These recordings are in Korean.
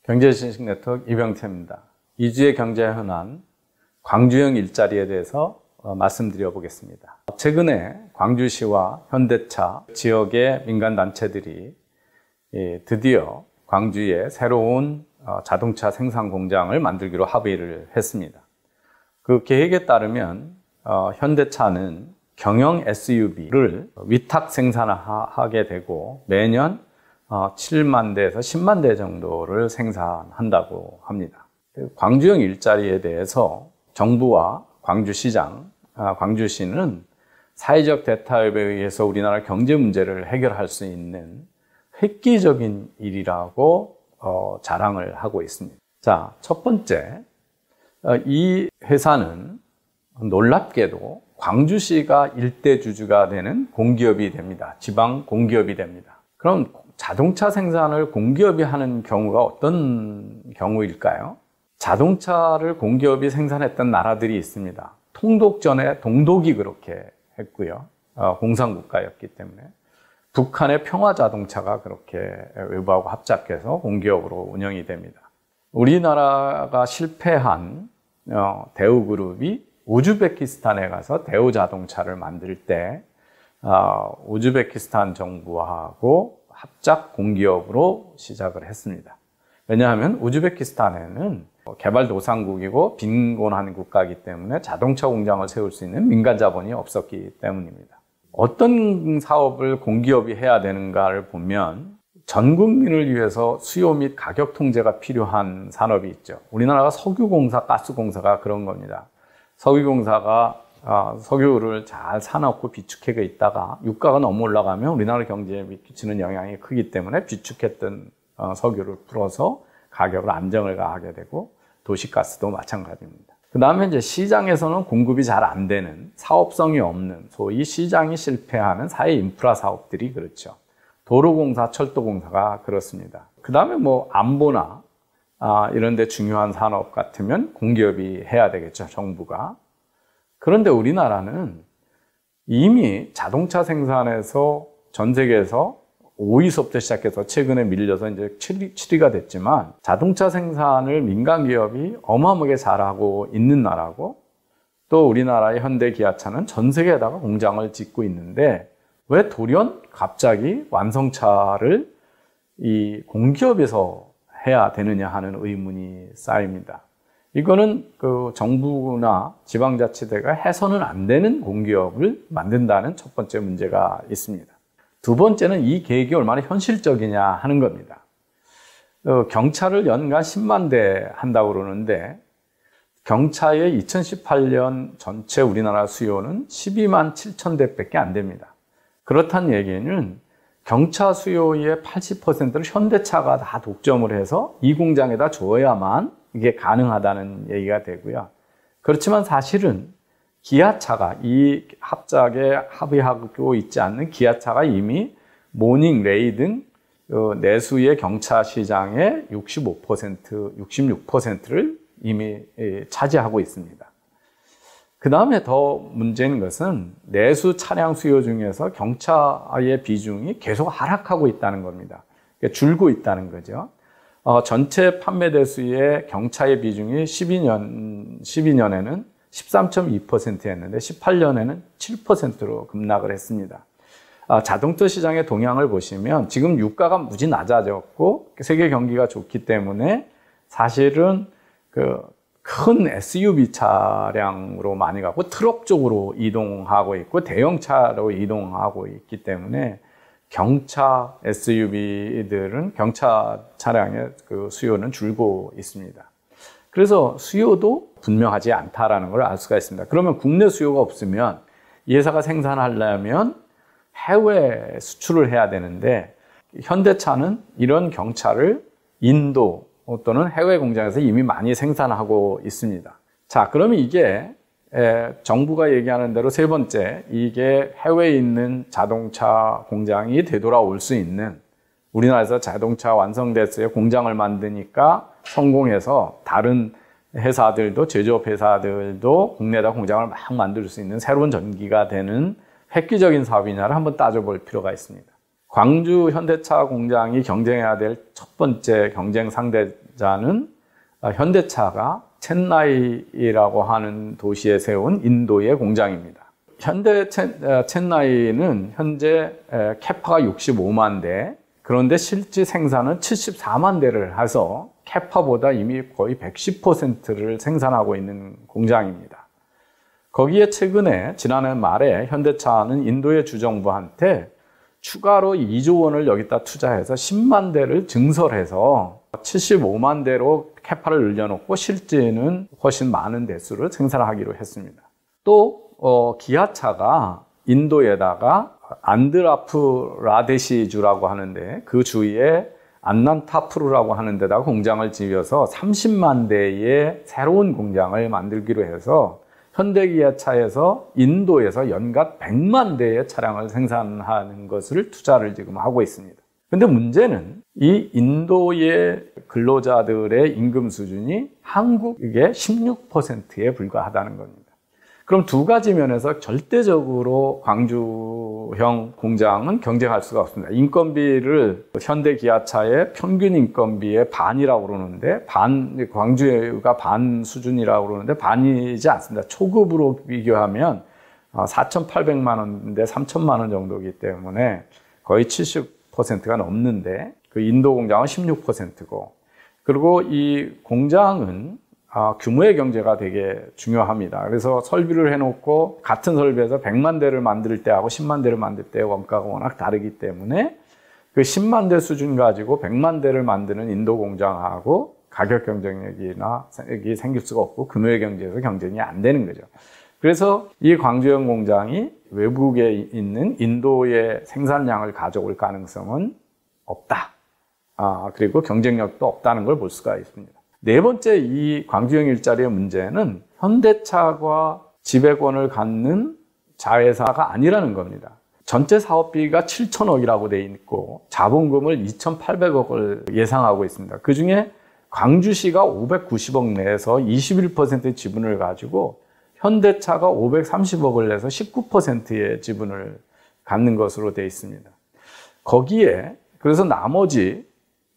경제신식 네트워크 이병태입니다. 2주의 경제 현안, 광주형 일자리에 대해서 말씀드려 보겠습니다. 최근에 광주시와 현대차 지역의 민간단체들이 드디어 광주에 새로운 자동차 생산 공장을 만들기로 합의를 했습니다. 그 계획에 따르면 현대차는 경영 SUV를 위탁 생산하게 되고 매년 7만 대에서 10만 대 정도를 생산한다고 합니다. 광주형 일자리에 대해서 정부와 광주시장, 광주시는 사회적 대타협에 의해서 우리나라 경제 문제를 해결할 수 있는 획기적인 일이라고 자랑을 하고 있습니다. 자, 첫 번째, 이 회사는 놀랍게도 광주시가 일대 주주가 되는 공기업이 됩니다. 지방 공기업이 됩니다. 그럼 자동차 생산을 공기업이 하는 경우가 어떤 경우일까요? 자동차를 공기업이 생산했던 나라들이 있습니다. 통독 전에 동독이 그렇게 했고요. 공산국가였기 때문에. 북한의 평화자동차가 그렇게 외부하고 합작해서 공기업으로 운영이 됩니다. 우리나라가 실패한 대우그룹이 우즈베키스탄에 가서 대우자동차를 만들 때 우즈베키스탄 정부하고 합작 공기업으로 시작을 했습니다. 왜냐하면 우즈베키스탄에는 개발도상국이고 빈곤한 국가이기 때문에 자동차 공장을 세울 수 있는 민간 자본이 없었기 때문입니다. 어떤 사업을 공기업이 해야 되는가를 보면 전 국민을 위해서 수요 및 가격 통제가 필요한 산업이 있죠. 우리나라가 석유공사, 가스공사가 그런 겁니다. 석유공사가 석유를 잘 사놓고 비축해 있다가 유가가 너무 올라가면 우리나라 경제에 미치는 영향이 크기 때문에 비축했던 석유를 풀어서 가격을 안정을 가하게 되고 도시가스도 마찬가지입니다. 그 다음에 이제 시장에서는 공급이 잘 안 되는 사업성이 없는 소위 시장이 실패하는 사회 인프라 사업들이 그렇죠. 도로공사, 철도공사가 그렇습니다. 그 다음에 뭐 안보나 이런 데 중요한 산업 같으면 공기업이 해야 되겠죠, 정부가. 그런데 우리나라는 이미 자동차 생산에서 전 세계에서 5위서부터 시작해서 최근에 밀려서 이제 7위가 됐지만 자동차 생산을 민간 기업이 어마어마하게 잘하고 있는 나라고 또 우리나라의 현대 기아차는 전 세계에다가 공장을 짓고 있는데 왜 돌연 갑자기 완성차를 이 공기업에서 해야 되느냐 하는 의문이 쌓입니다. 이거는 그 정부나 지방자치대가 해서는 안 되는 공기업을 만든다는 첫 번째 문제가 있습니다. 두 번째는 이 계획이 얼마나 현실적이냐 하는 겁니다. 경차를 연간 10만 대 한다고 그러는데 경차의 2018년 전체 우리나라 수요는 12만 7천 대밖에 안 됩니다. 그렇다는 얘기는 경차 수요의 80%를 현대차가 다 독점을 해서 이 공장에다 줘야만 이게 가능하다는 얘기가 되고요. 그렇지만 사실은 기아차가 이 합작에 합의하고 있지 않는 기아차가 이미 모닝, 레이 등 내수의 경차 시장의 65%, 66%를 이미 차지하고 있습니다. 그 다음에 더 문제인 것은 내수 차량 수요 중에서 경차의 비중이 계속 하락하고 있다는 겁니다. 그러니까 줄고 있다는 거죠. 전체 판매 대수의 경차의 비중이 12년에는 13.2%였는데 18년에는 7%로 급락을 했습니다. 자동차 시장의 동향을 보시면 지금 유가가 무지 낮아졌고 세계 경기가 좋기 때문에 사실은 그 큰 SUV 차량으로 많이 가고 트럭 쪽으로 이동하고 있고 대형차로 이동하고 있기 때문에 경차 SUV들은 경차 차량의 그 수요는 줄고 있습니다. 그래서 수요도 분명하지 않다라는 걸 알 수가 있습니다. 그러면 국내 수요가 없으면 이 회사가 생산하려면 해외 수출을 해야 되는데 현대차는 이런 경차를 인도 또는 해외 공장에서 이미 많이 생산하고 있습니다. 자, 그러면 이게 정부가 얘기하는 대로 세 번째, 이게 해외에 있는 자동차 공장이 되돌아올 수 있는 우리나라에서 자동차 완성됐어요. 공장을 만드니까 성공해서 다른 회사들도 제조업 회사들도 국내에다 공장을 막 만들 수 있는 새로운 전기가 되는 획기적인 사업이냐를 한번 따져볼 필요가 있습니다. 광주 현대차 공장이 경쟁해야 될 첫 번째 경쟁 상대 공장자는 현대차가 첸나이라고 하는 도시에 세운 인도의 공장입니다. 현대 첸나이는 현재 캐파가 65만 대, 그런데 실제 생산은 74만 대를 해서 캐파보다 이미 거의 110%를 생산하고 있는 공장입니다. 거기에 최근에 지난해 말에 현대차는 인도의 주정부한테 추가로 2조 원을 여기다 투자해서 10만 대를 증설해서 75만 대로 캐파를 늘려놓고 실제는 훨씬 많은 대수를 생산하기로 했습니다. 또 기아차가 인도에다가 안드라프라데시주라고 하는데 그 주위에 안난타푸르라고 하는 데다가 공장을 지어서 30만 대의 새로운 공장을 만들기로 해서 현대기아차에서 인도에서 연간 100만 대의 차량을 생산하는 것을 투자를 지금 하고 있습니다. 근데 문제는 이 인도의 근로자들의 임금 수준이 한국의 16%에 불과하다는 겁니다. 그럼 두 가지 면에서 절대적으로 광주형 공장은 경쟁할 수가 없습니다. 인건비를 현대기아차의 평균 인건비의 반이라고 그러는데 광주가 반 수준이라고 그러는데 반이지 않습니다. 초급으로 비교하면 4,800만 원인데 3,000만 원 정도이기 때문에 거의 70%가 넘는데 그 인도 공장은 16%고, 그리고 이 공장은 규모의 경제가 되게 중요합니다. 그래서 설비를 해놓고 같은 설비에서 100만 대를 만들 때하고 10만 대를 만들 때의 원가가 워낙 다르기 때문에 그 10만 대 수준 가지고 100만 대를 만드는 인도 공장하고 가격 경쟁력이 생길 수가 없고 규모의 경제에서 경쟁이 안 되는 거죠. 그래서 이 광주형 공장이 외국에 있는 인도의 생산량을 가져올 가능성은 없다. 그리고 경쟁력도 없다는 걸 볼 수가 있습니다. 네 번째, 이 광주형 일자리의 문제는 현대차가 지배권을 갖는 자회사가 아니라는 겁니다. 전체 사업비가 7천억이라고 돼 있고 자본금을 2,800억을 예상하고 있습니다. 그중에 광주시가 590억 내에서 21%의 지분을 가지고 현대차가 530억을 내서 19%의 지분을 갖는 것으로 돼 있습니다. 거기에 그래서 나머지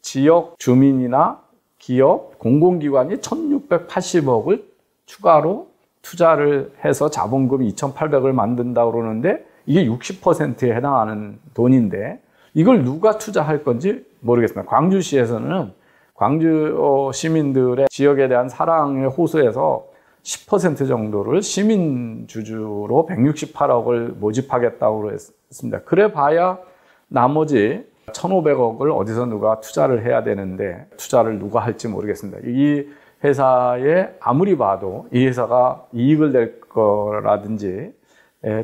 지역 주민이나 기업, 공공기관이 1,680억을 추가로 투자를 해서 자본금 2,800을 만든다고 그러는데 이게 60%에 해당하는 돈인데 이걸 누가 투자할 건지 모르겠습니다. 광주시에서는 광주 시민들의 지역에 대한 사랑에 호소해서 10% 정도를 시민 주주로 168억을 모집하겠다고 했습니다. 그래 봐야 나머지 1,500억을 어디서 누가 투자를 해야 되는데 투자를 누가 할지 모르겠습니다. 이 회사에 아무리 봐도 이 회사가 이익을 낼 거라든지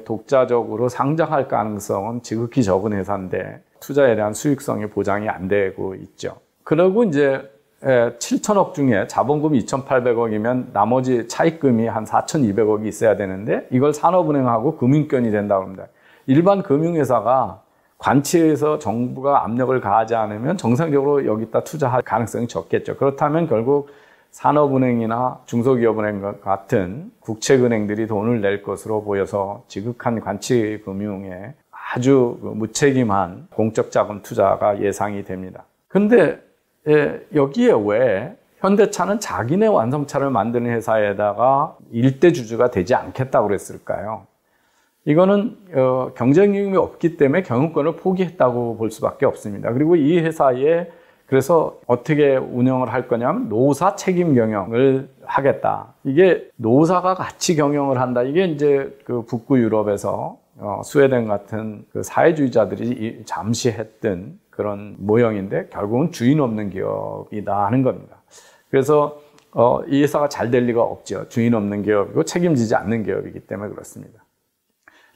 독자적으로 상장할 가능성은 지극히 적은 회사인데 투자에 대한 수익성이 보장이 안 되고 있죠. 그리고 이제 7천억 중에 자본금이 2,800억이면 나머지 차입금이 한 4,200억이 있어야 되는데 이걸 산업은행하고 금융권이 된다고 합니다. 일반 금융회사가 관치에서 정부가 압력을 가하지 않으면 정상적으로 여기다 투자할 가능성이 적겠죠. 그렇다면 결국 산업은행이나 중소기업은행 같은 국책은행들이 돈을 낼 것으로 보여서 지극한 관치금융에 아주 무책임한 공적 자금 투자가 예상이 됩니다. 근데 여기에 왜 현대차는 자기네 완성차를 만드는 회사에다가 일대 주주가 되지 않겠다고 그랬을까요? 이거는 경쟁력이 없기 때문에 경영권을 포기했다고 볼 수밖에 없습니다. 그리고 이 회사에 그래서 어떻게 운영을 할 거냐면 노사 책임 경영을 하겠다. 이게 노사가 같이 경영을 한다. 이게 이제 그 북부 유럽에서 스웨덴 같은 그 사회주의자들이 잠시 했던 그런 모형인데 결국은 주인 없는 기업이다 하는 겁니다. 그래서 이 회사가 잘 될 리가 없죠. 주인 없는 기업이고 책임지지 않는 기업이기 때문에 그렇습니다.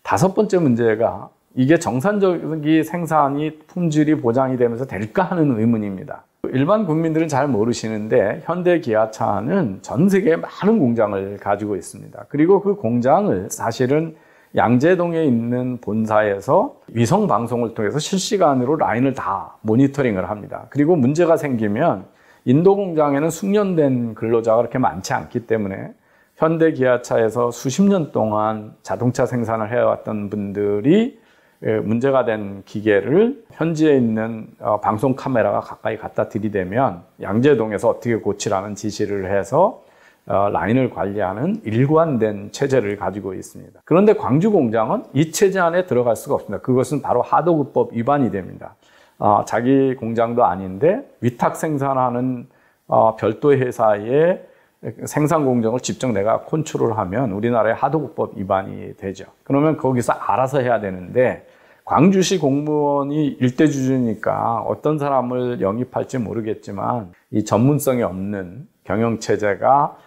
다섯 번째 문제가 이게 정상적인 생산이 품질이 보장이 되면서 될까 하는 의문입니다. 일반 국민들은 잘 모르시는데 현대기아차는 전 세계에 많은 공장을 가지고 있습니다. 그리고 그 공장을 사실은 양재동에 있는 본사에서 위성 방송을 통해서 실시간으로 라인을 다 모니터링을 합니다. 그리고 문제가 생기면 인도 공장에는 숙련된 근로자가 그렇게 많지 않기 때문에 현대기아차에서 수십 년 동안 자동차 생산을 해왔던 분들이 문제가 된 기계를 현지에 있는 방송 카메라가 가까이 갖다 들이대면 양재동에서 어떻게 고치라는 지시를 해서 라인을 관리하는 일관된 체제를 가지고 있습니다. 그런데 광주 공장은 이 체제 안에 들어갈 수가 없습니다. 그것은 바로 하도급법 위반이 됩니다. 자기 공장도 아닌데 위탁 생산하는 별도 회사의 생산 공정을 직접 내가 컨트롤하면 우리나라의 하도급법 위반이 되죠. 그러면 거기서 알아서 해야 되는데 광주시 공무원이 일대주주니까 어떤 사람을 영입할지 모르겠지만 이 전문성이 없는 경영체제가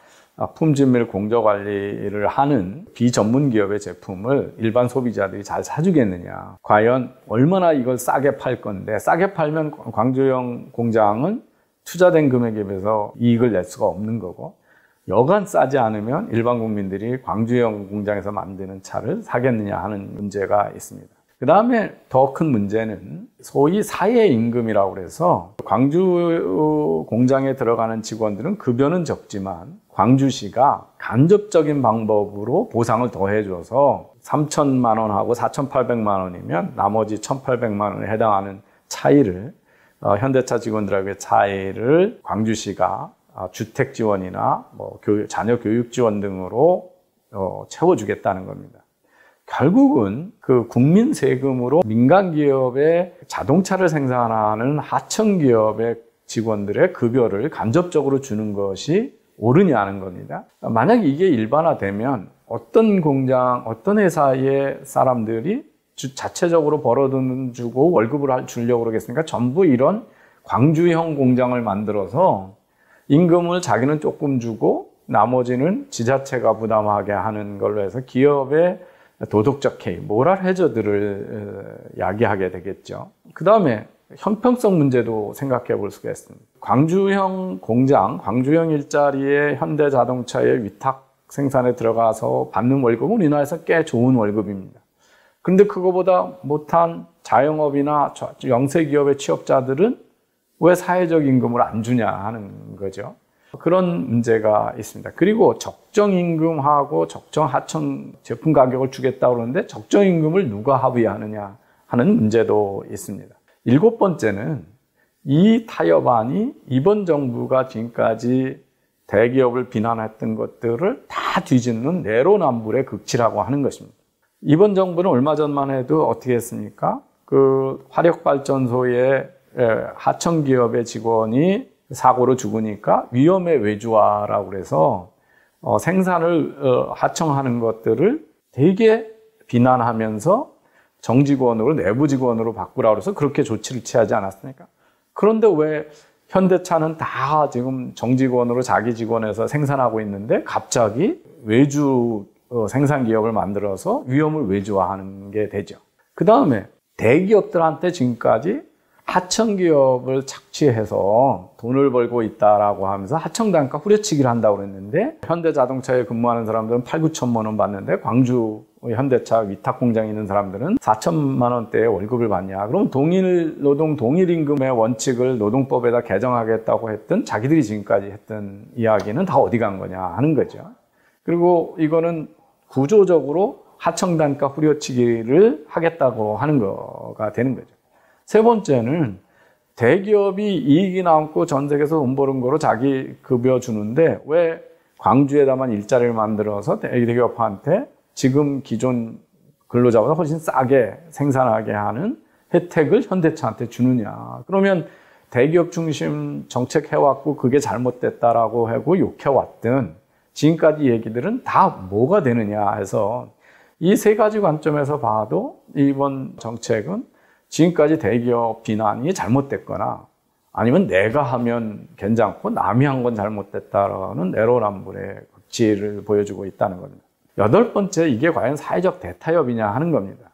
품질밀 공정관리를 하는 비전문 기업의 제품을 일반 소비자들이 잘 사주겠느냐. 과연 얼마나 이걸 싸게 팔 건데, 싸게 팔면 광주형 공장은 투자된 금액에 비해서 이익을 낼 수가 없는 거고, 여간 싸지 않으면 일반 국민들이 광주형 공장에서 만드는 차를 사겠느냐 하는 문제가 있습니다. 그 다음에 더 큰 문제는 소위 사회임금이라고 그래서 광주 공장에 들어가는 직원들은 급여는 적지만 광주시가 간접적인 방법으로 보상을 더해줘서 3,000만 원하고 4,800만 원이면 나머지 1,800만 원에 해당하는 차이를 현대차 직원들에게 차이를 광주시가 주택 지원이나 자녀 교육 지원 등으로 채워주겠다는 겁니다. 결국은 그 국민 세금으로 민간 기업의 자동차를 생산하는 하청 기업의 직원들의 급여를 간접적으로 주는 것이 옳으냐는 겁니다. 만약 이게 일반화되면 어떤 공장, 어떤 회사의 사람들이 자체적으로 벌어돈 주고 월급을 주려고 그러겠습니까? 전부 이런 광주형 공장을 만들어서 임금을 자기는 조금 주고 나머지는 지자체가 부담하게 하는 걸로 해서 기업의 도덕적 해이, 모랄 해저들을 야기하게 되겠죠. 그 다음에 형평성 문제도 생각해 볼 수가 있습니다. 광주형 공장, 광주형 일자리의 현대자동차의 위탁 생산에 들어가서 받는 월급은 우리나라에서 꽤 좋은 월급입니다. 그런데 그거보다 못한 자영업이나 영세기업의 취업자들은 왜 사회적 임금을 안 주냐 하는 거죠. 그런 문제가 있습니다. 그리고 적정임금하고 적정하청 제품 가격을 주겠다고 그러는데 적정임금을 누가 합의하느냐 하는 문제도 있습니다. 7번째는 이 타협안이 이번 정부가 지금까지 대기업을 비난했던 것들을 다 뒤집는 내로남불의 극치라고 하는 것입니다. 이번 정부는 얼마 전만 해도 어떻게 했습니까? 그 화력발전소의 하청기업의 직원이 사고로 죽으니까 위험의 외주화라고 그래서 생산을 하청하는 것들을 되게 비난하면서 정직원으로 내부 직원으로 바꾸라고 해서 그렇게 조치를 취하지 않았습니까? 그런데 왜 현대차는 다 지금 정직원으로 자기 직원에서 생산하고 있는데 갑자기 외주 생산 기업을 만들어서 위험을 외주화하는 게 되죠. 그 다음에 대기업들한테 지금까지 하청기업을 착취해서 돈을 벌고 있다라고 하면서 하청단가 후려치기를 한다고 그랬는데 현대자동차에 근무하는 사람들은 8,9천만 원 받는데 광주 현대차 위탁 공장에 있는 사람들은 4천만 원대의 월급을 받냐. 그럼 동일 노동 동일 임금의 원칙을 노동법에다 개정하겠다고 했던 자기들이 지금까지 했던 이야기는 다 어디 간 거냐 하는 거죠. 그리고 이거는 구조적으로 하청단가 후려치기를 하겠다고 하는 거가 되는 거죠. 세 번째는 대기업이 이익이 남고 전 세계에서 돈 버는 거로 자기 급여 주는데 왜 광주에다만 일자리를 만들어서 대기업한테 지금 기존 근로자보다 훨씬 싸게 생산하게 하는 혜택을 현대차한테 주느냐. 그러면 대기업 중심 정책 해왔고 그게 잘못됐다라고 하고 욕해왔던 지금까지 얘기들은 다 뭐가 되느냐 해서 이 세 가지 관점에서 봐도 이번 정책은 지금까지 대기업 비난이 잘못됐거나 아니면 내가 하면 괜찮고 남이 한 건 잘못됐다라는 내로남불의 극치를 보여주고 있다는 겁니다. 8번째, 이게 과연 사회적 대타협이냐 하는 겁니다.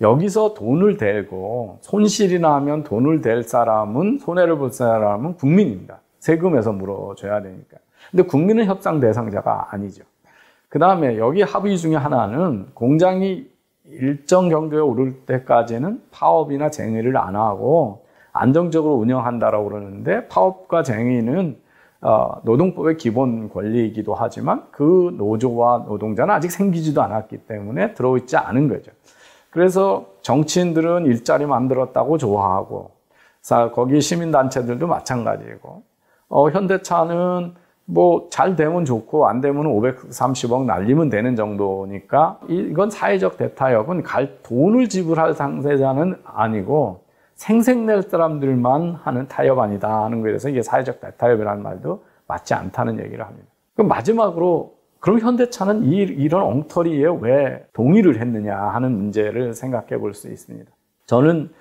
여기서 돈을 대고 손실이 나면 돈을 댈 사람은, 손해를 볼 사람은 국민입니다. 세금에서 물어줘야 되니까. 근데 국민은 협상 대상자가 아니죠. 그 다음에 여기 합의 중에 하나는 공장이 일정 정도에 오를 때까지는 파업이나 쟁의를 안 하고 안정적으로 운영한다라고 그러는데 파업과 쟁의는 노동법의 기본 권리이기도 하지만 그 노조와 노동자는 아직 생기지도 않았기 때문에 들어있지 않은 거죠. 그래서 정치인들은 일자리 만들었다고 좋아하고, 거기 시민단체들도 마찬가지고, 현대차는 뭐 잘 되면 좋고 안 되면 530억 날리면 되는 정도니까 이건 사회적 대타협은 돈을 지불할 상대자는 아니고 생색낼 사람들만 하는 타협 아니다 하는 거에 대해서 이게 사회적 대타협이라는 말도 맞지 않다는 얘기를 합니다. 그럼 마지막으로 그럼 현대차는 이런 엉터리에 왜 동의를 했느냐 하는 문제를 생각해 볼 수 있습니다. 저는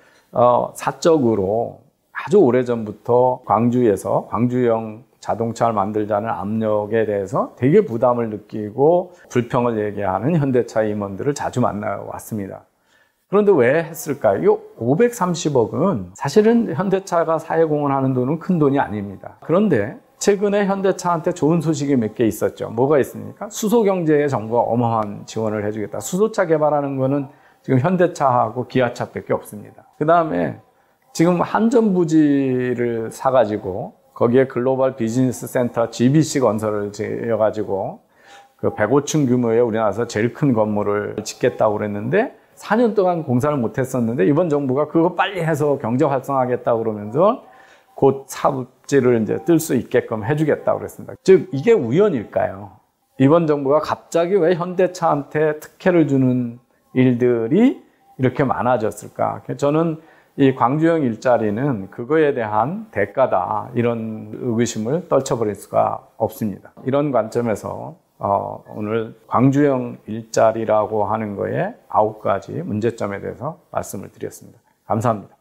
사적으로 아주 오래전부터 광주에서 광주형 자동차를 만들자는 압력에 대해서 되게 부담을 느끼고 불평을 얘기하는 현대차 임원들을 자주 만나왔습니다. 그런데 왜 했을까요? 이 530억은 사실은 현대차가 사회공헌하는 돈은 큰 돈이 아닙니다. 그런데 최근에 현대차한테 좋은 소식이 몇 개 있었죠. 뭐가 있습니까? 수소경제에 정부가 어마어마한 지원을 해주겠다. 수소차 개발하는 거는 지금 현대차하고 기아차밖에 없습니다. 그 다음에 지금 한전부지를 사가지고 거기에 글로벌 비즈니스 센터 GBC 건설을 지어가지고 그 105층 규모의 우리나라에서 제일 큰 건물을 짓겠다고 그랬는데 4년 동안 공사를 못했었는데 이번 정부가 그거 빨리 해서 경제 활성화하겠다고 그러면서 곧 사업지를 이제 뜰 수 있게끔 해주겠다고 그랬습니다. 즉 이게 우연일까요? 이번 정부가 갑자기 왜 현대차한테 특혜를 주는 일들이 이렇게 많아졌을까? 저는 이 광주형 일자리는 그거에 대한 대가다 이런 의구심을 떨쳐버릴 수가 없습니다. 이런 관점에서 오늘 광주형 일자리라고 하는 거에 9가지 문제점에 대해서 말씀을 드렸습니다. 감사합니다.